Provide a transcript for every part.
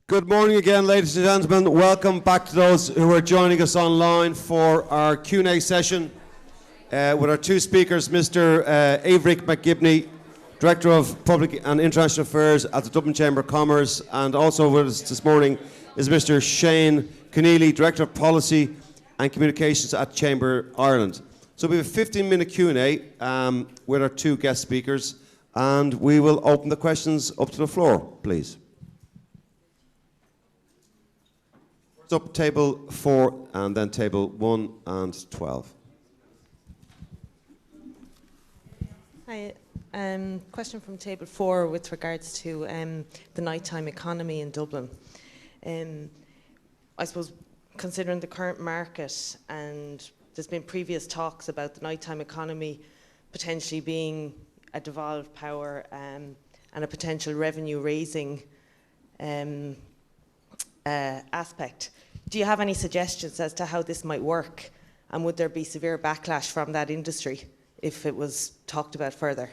Good morning again, ladies and gentlemen. Welcome back to those who are joining us online for our Q&A session with our two speakers, Mr. Aebhric McGibney, Director of Public and International Affairs at the Dublin Chamber of Commerce, and also with us this morning is Mr. Shane Conneely, Director of Policy and Communications at Chamber Ireland. So we have a 15-minute Q&A with our two guest speakers, and we will open the questions up to the floor, please. Up table 4 and then table 1 and 12. Hi. Question from table 4 with regards to the nighttime economy in Dublin. I suppose considering the current market, and there's been previous talks about the nighttime economy potentially being a devolved power and a potential revenue raising aspect. Do you have any suggestions as to how this might work, and would there be severe backlash from that industry if it was talked about further?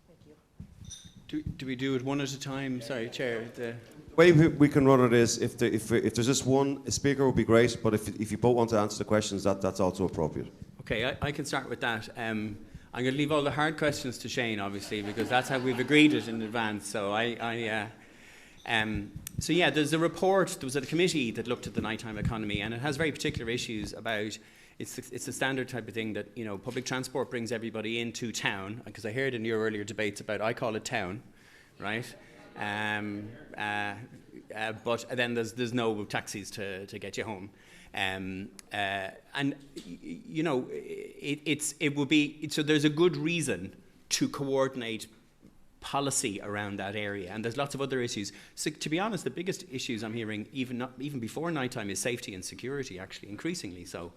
Thank you. Do we do it one at a time? Sorry, Chair. The way we can run it is if there's just one speaker would be great, but if you both want to answer the questions, that's also appropriate. Okay, I can start with that. I'm going to leave all the hard questions to Shane, obviously, because that's how we've agreed it in advance. So So yeah, there's a report, there was a committee that looked at the nighttime economy, and it has very particular issues about, it's a standard type of thing that, you know, public transport brings everybody into town, because I heard in your earlier debates about, I call it town, right? But then there's no taxis to get you home. And you know, it would be, so there's a good reason to coordinate policy around that area, and there's lots of other issues. So to be honest, the biggest issues I'm hearing, even before nighttime, is safety and security, actually, increasingly so.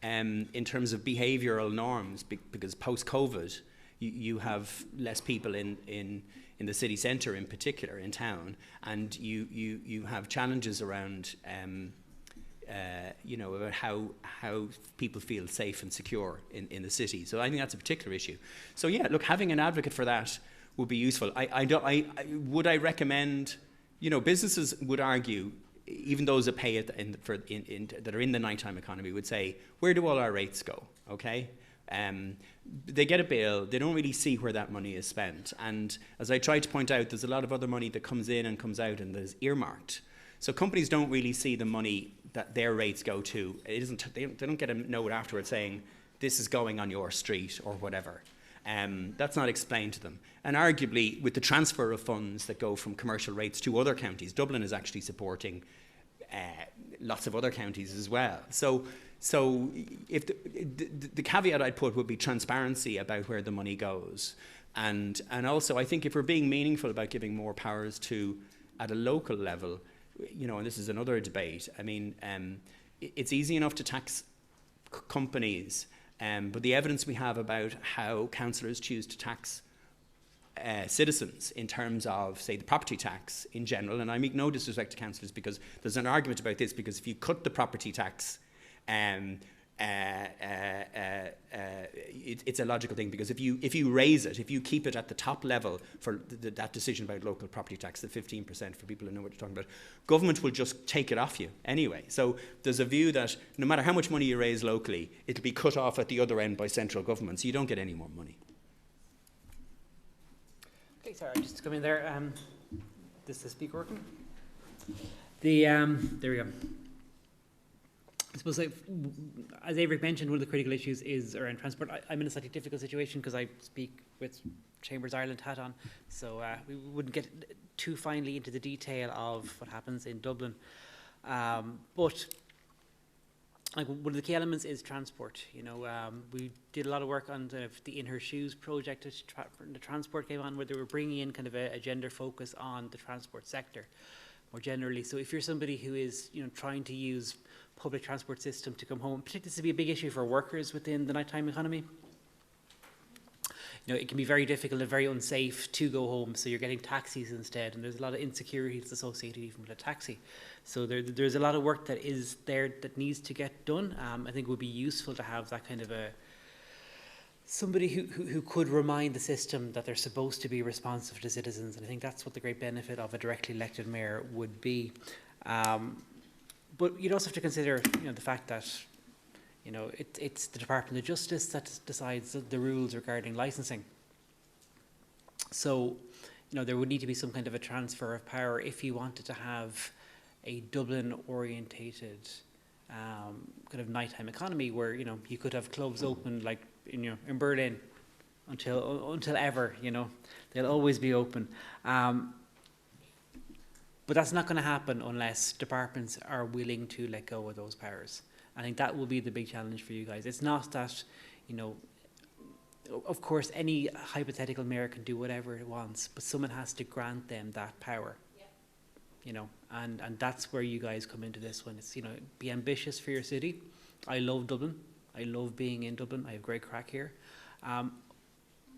In terms of behavioural norms, because post-COVID, you have less people in the city centre, in particular, in town, and you have challenges around you know, about how people feel safe and secure in the city. So I think that's a particular issue. So yeah, look, having an advocate for that would be useful. Would I recommend, you know, businesses would argue, even those that pay it that are in the nighttime economy would say, where do all our rates go? Okay, they get a bill, they don't really see where that money is spent, and as I tried to point out, there's a lot of other money that comes in and comes out and is earmarked. So companies don't really see the money that their rates go to. It isn't. They don't get a note afterwards saying this is going on your street or whatever. That's not explained to them. And arguably, with the transfer of funds that go from commercial rates to other counties, Dublin is actually supporting lots of other counties as well. So if the caveat I'd put would be transparency about where the money goes. And also, I think if we're being meaningful about giving more powers to, at a local level, you know, and this is another debate, I mean, it's easy enough to tax companies, but the evidence we have about how councillors choose to tax citizens in terms of, say, the property tax in general, and I make no disrespect to councillors, because there's an argument about this, because if you cut the property tax, it's a logical thing, because if you raise it, if you keep it at the top level for that decision about local property tax, the 15% for people who know what you're talking about, government will just take it off you anyway. So there's a view that no matter how much money you raise locally, it'll be cut off at the other end by central government, so you don't get any more money. Okay, sorry, just to come in there. Is the speaker working? There we go. I suppose, like, as Aebhric mentioned, one of the critical issues is around transport. I'm in a slightly difficult situation because I speak with Chambers Ireland hat on, so we wouldn't get too finely into the detail of what happens in Dublin. But like, one of the key elements is transport. You know, we did a lot of work on the In Her Shoes project as the transport came on, where they were bringing in kind of a gender focus on the transport sector more generally. So if you're somebody who is, you know, trying to use public transport system to come home, particularly this would be a big issue for workers within the nighttime economy. You know, it can be very difficult and very unsafe to go home, so you're getting taxis instead, and there's a lot of insecurities associated even with a taxi. So there's a lot of work that is there that needs to get done. I think it would be useful to have that kind of a somebody who could remind the system that they're supposed to be responsive to citizens, and I think that's what the great benefit of a directly elected mayor would be. But you'd also have to consider, the fact that, it's the Department of Justice that decides the rules regarding licensing. So, there would need to be some kind of a transfer of power if you wanted to have a Dublin-orientated kind of nighttime economy where, you could have clubs open like in Berlin until ever, they'll always be open. But that's not going to happen unless departments are willing to let go of those powers. I think that will be the big challenge for you guys. It's not that, of course, any hypothetical mayor can do whatever it wants, but someone has to grant them that power. Yeah. And that's where you guys come into this one. It's, be ambitious for your city. I love Dublin. I love being in Dublin. I have great crack here.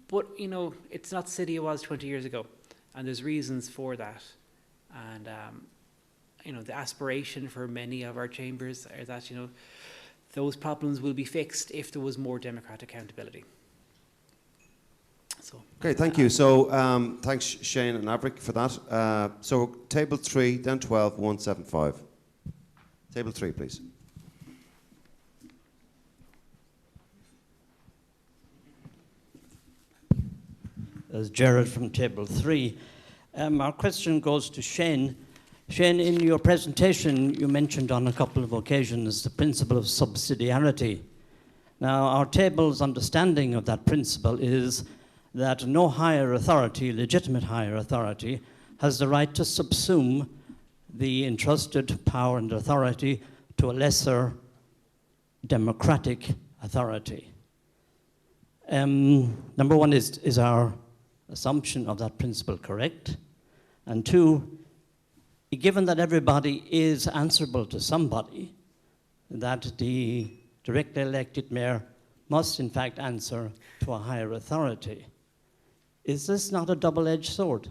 But, it's not the city it was 20 years ago. And there's reasons for that. And, the aspiration for many of our chambers are that, those problems will be fixed if there was more democratic accountability. So, okay, thank you. So thanks Shane and Aebhric for that. So table 3, then 12, 175. Table 3, please. As Jared from table 3. Our question goes to Shane. Shane, in your presentation, you mentioned on a couple of occasions the principle of subsidiarity. Now, our table's understanding of that principle is that no higher authority, legitimate higher authority, has the right to subsume the entrusted power and authority to a lesser democratic authority. Number one, is our assumption of that principle correct? And two, given that everybody is answerable to somebody, that the directly elected mayor must in fact answer to a higher authority, is this not a double-edged sword?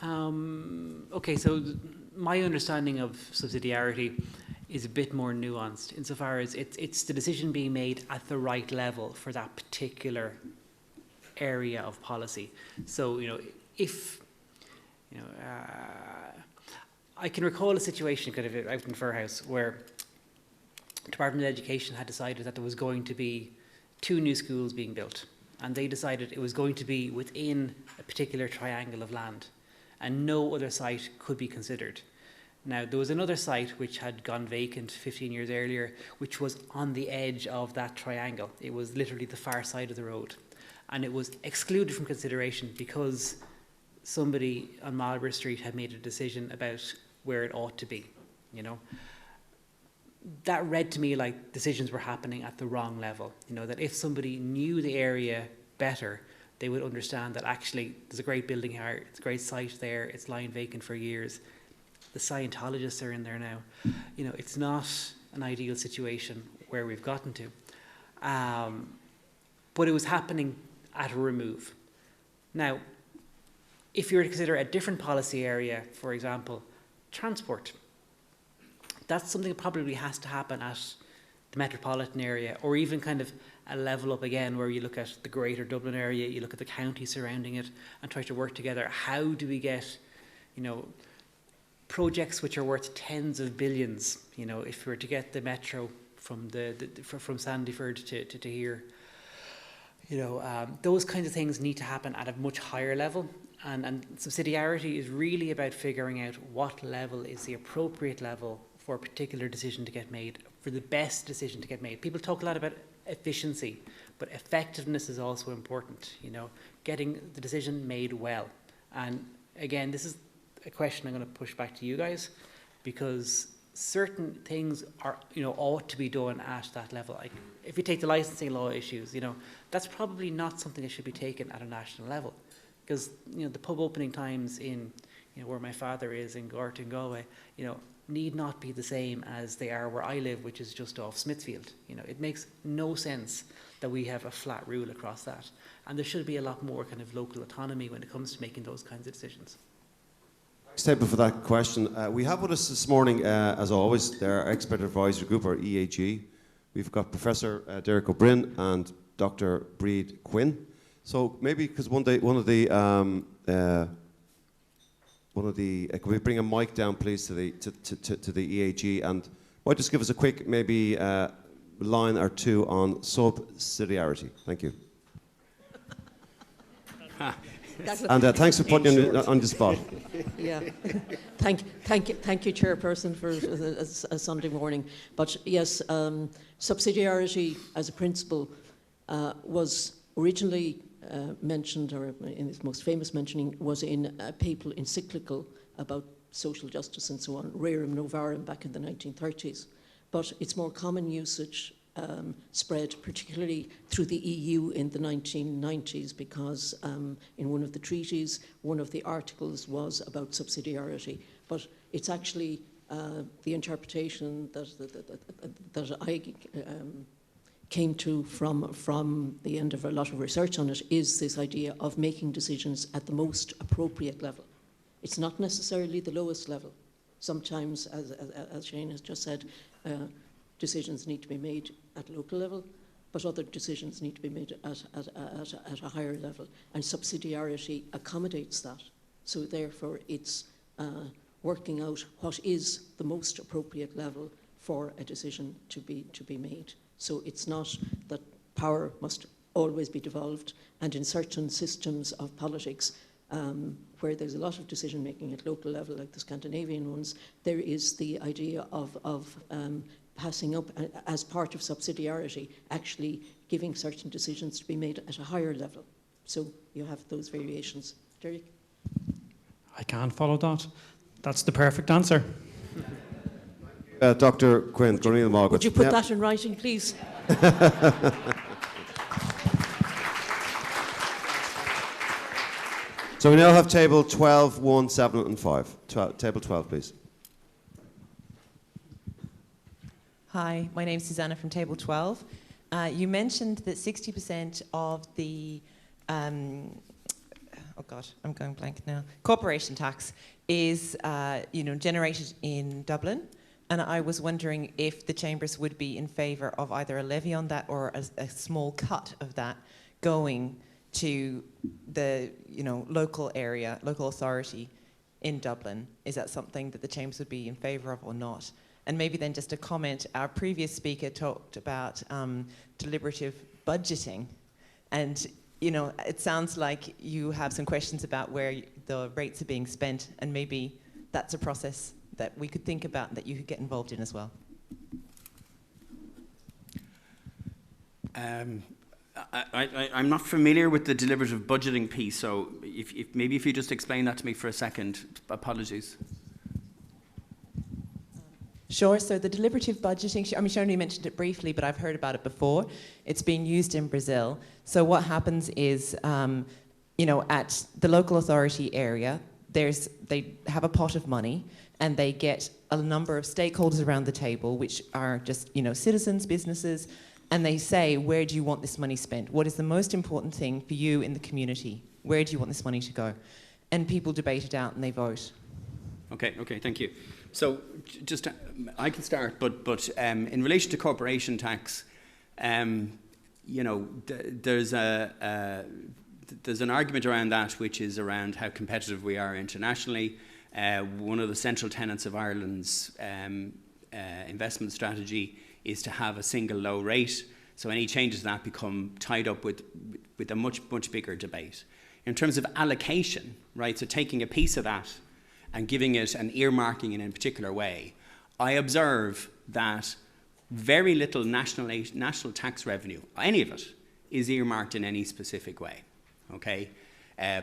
Okay, so my understanding of subsidiarity is a bit more nuanced insofar as it's the decision being made at the right level for that particular area of policy. So, if, I can recall a situation kind of out in Fairhouse where the Department of Education had decided that there was going to be 2 new schools being built, and they decided it was going to be within a particular triangle of land, and no other site could be considered. Now, there was another site which had gone vacant 15 years earlier, which was on the edge of that triangle. It was literally the far side of the road. And it was excluded from consideration because somebody on Marlborough Street had made a decision about where it ought to be, That read to me like decisions were happening at the wrong level. That if somebody knew the area better, they would understand that actually there's a great building here, it's a great site there, it's lying vacant for years. The Scientologists are in there now. It's not an ideal situation where we've gotten to. But it was happening at a remove. Now, if you were to consider a different policy area, for example, transport, that's something that probably has to happen at the metropolitan area, or even kind of a level up again where you look at the greater Dublin area, you look at the county surrounding it and try to work together. How do we get, projects which are worth tens of billions, if we were to get the metro from from Sandyford to here, those kinds of things need to happen at a much higher level. And subsidiarity is really about figuring out what level is the appropriate level for a particular decision to get made, for the best decision to get made. People talk a lot about efficiency, but effectiveness is also important, getting the decision made well. And again, this is a question I'm going to push back to you guys, because certain things are, ought to be done at that level. Like if you take the licensing law issues, that's probably not something that should be taken at a national level, because the pub opening times in where my father is in Gortin, Galway, need not be the same as they are where I live, which is just off Smithfield. It makes no sense that we have a flat rule across that, and there should be a lot more kind of local autonomy when it comes to making those kinds of decisions. Thanks, Table, for that question. We have with us this morning, as always, our expert advisory group, our EAG, We've got Professor Derek O'Brien and Dr. Breed Quinn. So maybe because one of the can we bring a mic down, please, to the EAG, and might just give us a quick maybe line or two on subsidiarity. Thank you. And thanks for putting you on the spot. Yeah, thank you, Chairperson, for a Sunday morning. But yes, subsidiarity as a principle was originally mentioned, or in its most famous mentioning, was in a papal encyclical about social justice and so on, Rerum Novarum, back in the 1930s. But its more common usage spread particularly through the EU in the 1990s, because in one of the treaties, one of the articles was about subsidiarity. But it's actually the interpretation that I came to from the end of a lot of research on it is this idea of making decisions at the most appropriate level. It's not necessarily the lowest level. Sometimes, as Shane has just said, decisions need to be made at local level, but other decisions need to be made at a higher level. And subsidiarity accommodates that. So therefore, it's working out what is the most appropriate level for a decision to be made. So it's not that power must always be devolved, and in certain systems of politics, where there's a lot of decision making at local level, like the Scandinavian ones, there is the idea of passing up, as part of subsidiarity, actually giving certain decisions to be made at a higher level. So you have those variations. Derek? I can't follow that. That's the perfect answer. Dr. Quinn, would you put that in writing, please? So we now have table 12, 1, 7 and 5. Table 12, please. Hi, my name is Susanna from Table 12. You mentioned that 60% of the, oh God, I'm going blank now, corporation tax is generated in Dublin. And I was wondering if the chambers would be in favour of either a levy on that or a small cut of that going to the local area, local authority in Dublin. Is that something that the chambers would be in favour of or not? And maybe then just a comment, our previous speaker talked about deliberative budgeting. And, it sounds like you have some questions about where the rates are being spent, and maybe that's a process that we could think about that you could get involved in as well. I'm not familiar with the deliberative budgeting piece, so maybe if you just explain that to me for a second. Apologies. Sure, so the deliberative budgeting, she only mentioned it briefly, but I've heard about it before. It's being used in Brazil. So what happens is, at the local authority area, they have a pot of money, and they get a number of stakeholders around the table, which are just, citizens, businesses, and they say, where do you want this money spent? What is the most important thing for you in the community? Where do you want this money to go? And people debate it out and they vote. Okay, thank you. So, just I can start, but in relation to corporation tax, there's an argument around that, which is around how competitive we are internationally. One of the central tenets of Ireland's investment strategy is to have a single low rate. So any changes to that become tied up with a much bigger debate. In terms of allocation, right? So taking a piece of that and giving it and earmarking it in a particular way, I observe that very little national tax revenue, any of it, is earmarked in any specific way. Okay,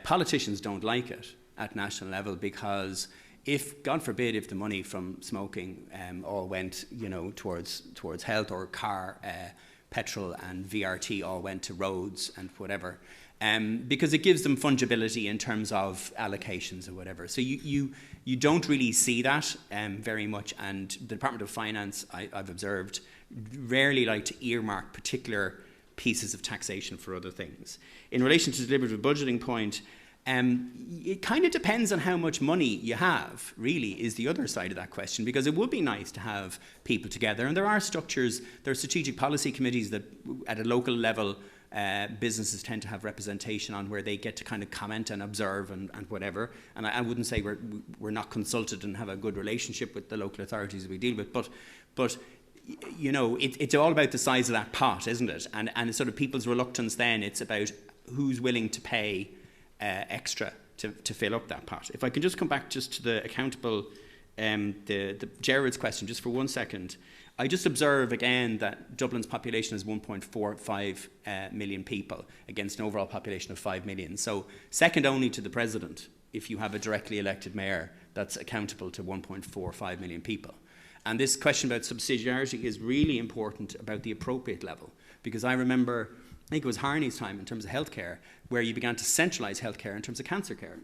politicians don't like it at national level, because if, God forbid, if the money from smoking all went, towards health, or car, petrol and VRT all went to roads and whatever, because it gives them fungibility in terms of allocations or whatever. So you don't really see that very much, and the Department of Finance, I've observed, rarely like to earmark particular pieces of taxation for other things. In relation to the deliberative budgeting point, It kind of depends on how much money you have, really, is the other side of that question, because it would be nice to have people together. And there are structures, there are strategic policy committees that at a local level, businesses tend to have representation on, where they get to kind of comment and observe and whatever. And I wouldn't say we're not consulted and have a good relationship with the local authorities we deal with, but you know, it's all about the size of that pot, isn't it? And sort of people's reluctance then, it's about who's willing to pay extra to fill up that pot. If I can just come back just to the accountable, the Gerard's question, just for 1 second. I just observe again that Dublin's population is 1.45 million people against an overall population of 5 million. So second only to the President, if you have a directly elected mayor that's accountable to 1.45 million people. And this question about subsidiarity is really important about the appropriate level, because I remember, I think it was Harney's time in terms of healthcare, where you began to centralise healthcare in terms of cancer care.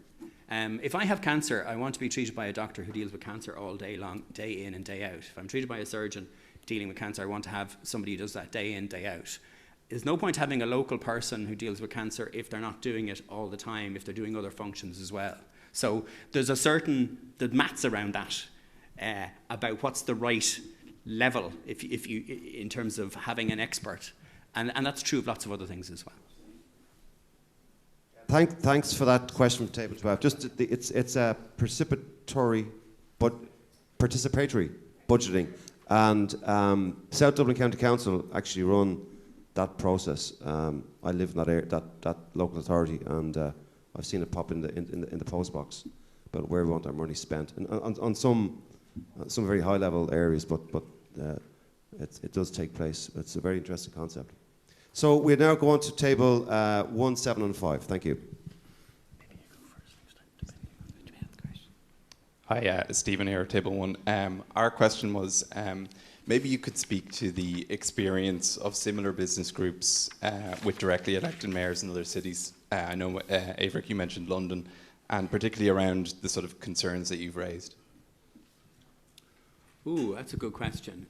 If I have cancer, I want to be treated by a doctor who deals with cancer all day long, day in and day out. If I'm treated by a surgeon dealing with cancer, I want to have somebody who does that day in, day out. There's no point having a local person who deals with cancer if they're not doing it all the time, if they're doing other functions as well. So there's a certain, the maths around that, about what's the right level if you in terms of having an expert. And that's true of lots of other things as well. Thanks for that question from Table 12. Just it's a participatory budgeting, and South Dublin County Council actually run that process. I live in that area, that local authority, and I've seen it pop in the post box about where we want our money spent, and on some very high level areas, but it does take place. It's a very interesting concept. So we now go on to table 1, 7 and 5. Thank you. Hi, Stephen here, table 1. Our question was, maybe you could speak to the experience of similar business groups with directly elected mayors in other cities. I know, Aebhric, you mentioned London, and particularly around the sort of concerns that you've raised. Ooh, that's a good question.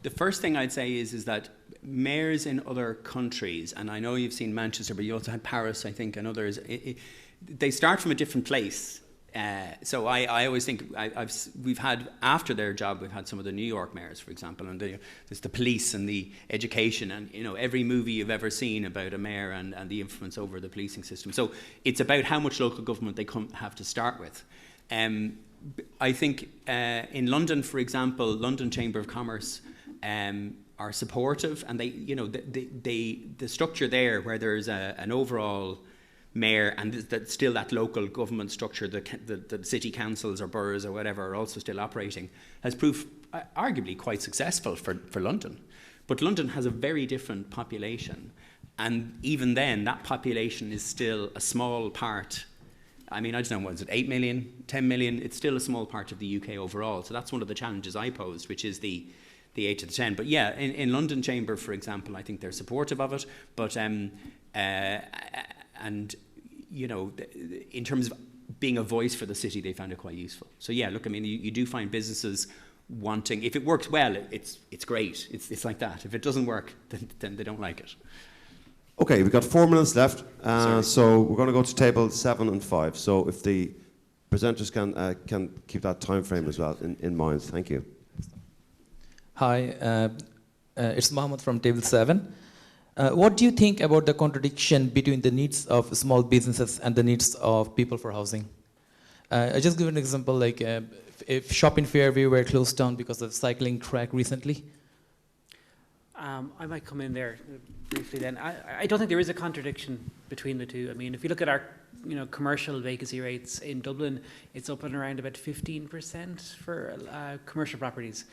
The first thing I'd say is that mayors in other countries, and I know you've seen Manchester, but you also had Paris, I think, and others, they start from a different place. So I always think we've had, after their job, we've had some of the New York mayors, for example, and there's the police and the education, and you know, every movie you've ever seen about a mayor and the influence over the policing system. So it's about how much local government they have to start with. I think in London, for example, London Chamber of Commerce are supportive, and they, you know, the structure there, where there's an overall mayor and that still that local government structure, the city councils or boroughs or whatever are also still operating, has proved arguably quite successful for London. But London has a very different population, and even then that population is still a small part. I mean, I don't know, what is it, 8 million, 10 million? It's still a small part of the UK overall. So that's one of the challenges I posed, which is the 8 to the 10. But yeah, in London Chamber, for example, I think they're supportive of it. But, and, you know, in terms of being a voice for the city, they found it quite useful. So yeah, look, I mean, you do find businesses wanting, if it works well, it's great. It's like that. If it doesn't work, then they don't like it. Okay, we've got 4 minutes left, so we're going to go to table 7 and 5. So if the presenters can keep that time frame as well in mind. Thank you. Hi, it's Mohammed from table 7. What do you think about the contradiction between the needs of small businesses and the needs of people for housing? I just give an example, like if Shop in Fairview were closed down because of cycling track recently. I might come in there briefly then. I don't think there is a contradiction between the two. I mean, if you look at our commercial vacancy rates in Dublin, it's up and around about 15% for commercial properties.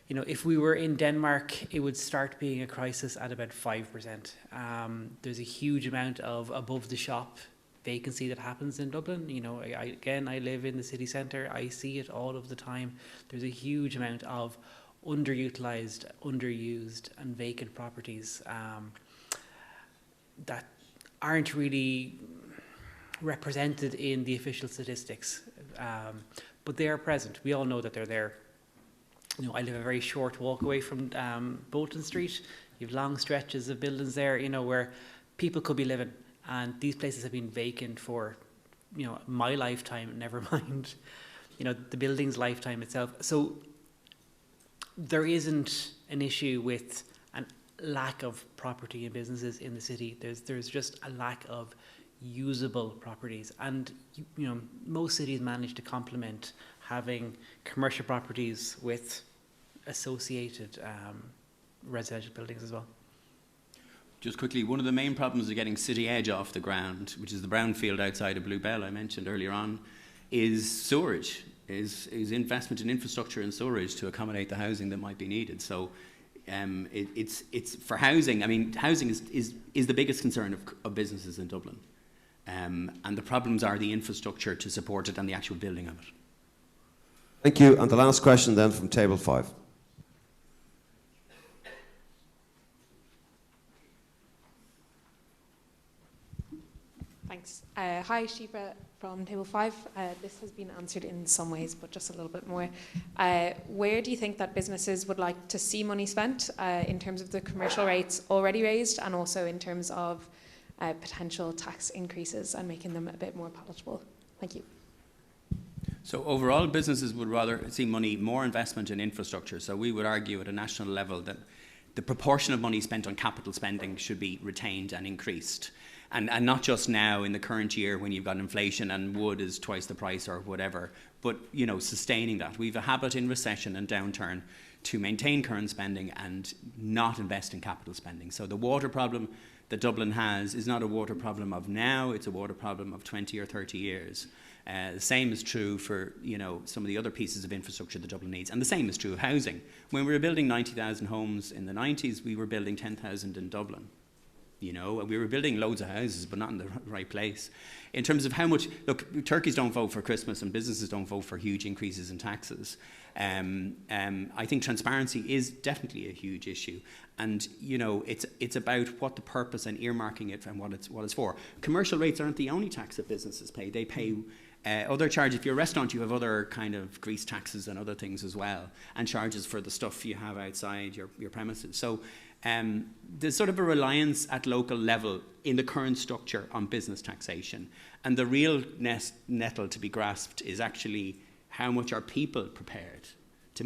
You know, if we were in Denmark, it would start being a crisis at about 5%. There's a huge amount of above the shop vacancy that happens in Dublin. You know, I live in the city centre. I see it all of the time. There's a huge amount of underutilised, underused and vacant properties that aren't really represented in the official statistics, but they are present. We all know that they're there. You know, I live a very short walk away from Bolton Street. You have long stretches of buildings there, you know, where people could be living, and these places have been vacant for, my lifetime, never mind, the building's lifetime itself. So there isn't an issue with a lack of property and businesses in the city. There's just a lack of usable properties, and most cities manage to complement having commercial properties with associated residential buildings as well. Just quickly, one of the main problems of getting City Edge off the ground, which is the brownfield outside of Bluebell I mentioned earlier on, is sewerage, is investment in infrastructure and sewerage to accommodate the housing that might be needed. So it's for housing. I mean, housing is the biggest concern of businesses in Dublin. And the problems are the infrastructure to support it and the actual building of it. Thank you. And the last question then from table 5. Thanks. Hi, Shiva from Table 5. This has been answered in some ways, but just a little bit more. Where do you think that businesses would like to see money spent in terms of the commercial rates already raised, and also in terms of potential tax increases and making them a bit more palatable? Thank you. So overall, businesses would rather see more investment in infrastructure. So we would argue at a national level that the proportion of money spent on capital spending should be retained and increased. And not just now in the current year when you've got inflation and wood is twice the price or whatever, but sustaining that. We've a habit in recession and downturn to maintain current spending and not invest in capital spending. So the water problem that Dublin has is not a water problem of now, it's a water problem of 20 or 30 years. The same is true for some of the other pieces of infrastructure that Dublin needs, and the same is true of housing. When we were building 90,000 homes in the 90s, we were building 10,000 in Dublin. We were building loads of houses, but not in the right place. In terms of how much, look, turkeys don't vote for Christmas and businesses don't vote for huge increases in taxes. I think transparency is definitely a huge issue. And, it's about what the purpose and earmarking it and what it's for. Commercial rates aren't the only tax that businesses pay. They pay other charges. If you're a restaurant, you have other kind of grease taxes and other things as well, and charges for the stuff you have outside your premises. So there's sort of a reliance at local level in the current structure on business taxation. And the real nettle to be grasped is actually how much are people prepared to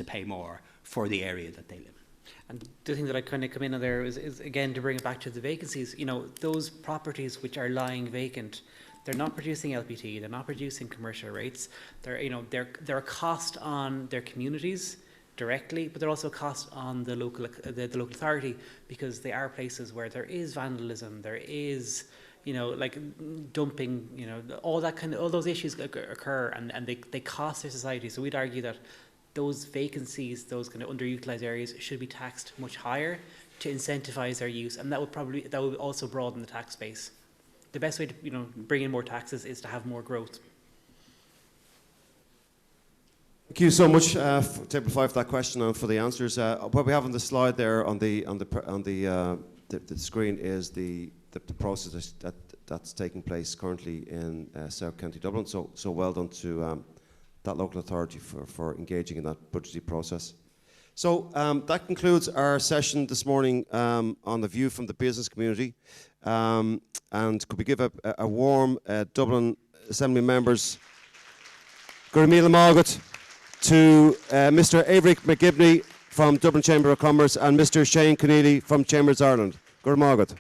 pay more for the area that they live in. And the thing that I kind of come in on there is again, to bring it back to the vacancies. Those properties which are lying vacant, they're not producing LPT, they're not producing commercial rates. They're a cost on their communities directly, but they're also a cost on the local authority, because they are places where there is vandalism, there is like dumping, all those issues occur, and they cost their society. So we'd argue that those vacancies, those kind of underutilised areas, should be taxed much higher to incentivise their use, and that would also broaden the tax base. The best way to bring in more taxes is to have more growth. Thank you so much, for Table 5, for that question and for the answers. What we have on the slide there on the screen is the process that's taking place currently in South County Dublin. So well done to that local authority for engaging in that budgetary process. So that concludes our session this morning on the view from the business community. And could we give a warm Dublin Assembly members Gurmila Margaret to Mr. Aebhric McGibney from Dublin Chamber of Commerce and Mr. Shane Conneely from Chambers Ireland. Gurmila Margaret.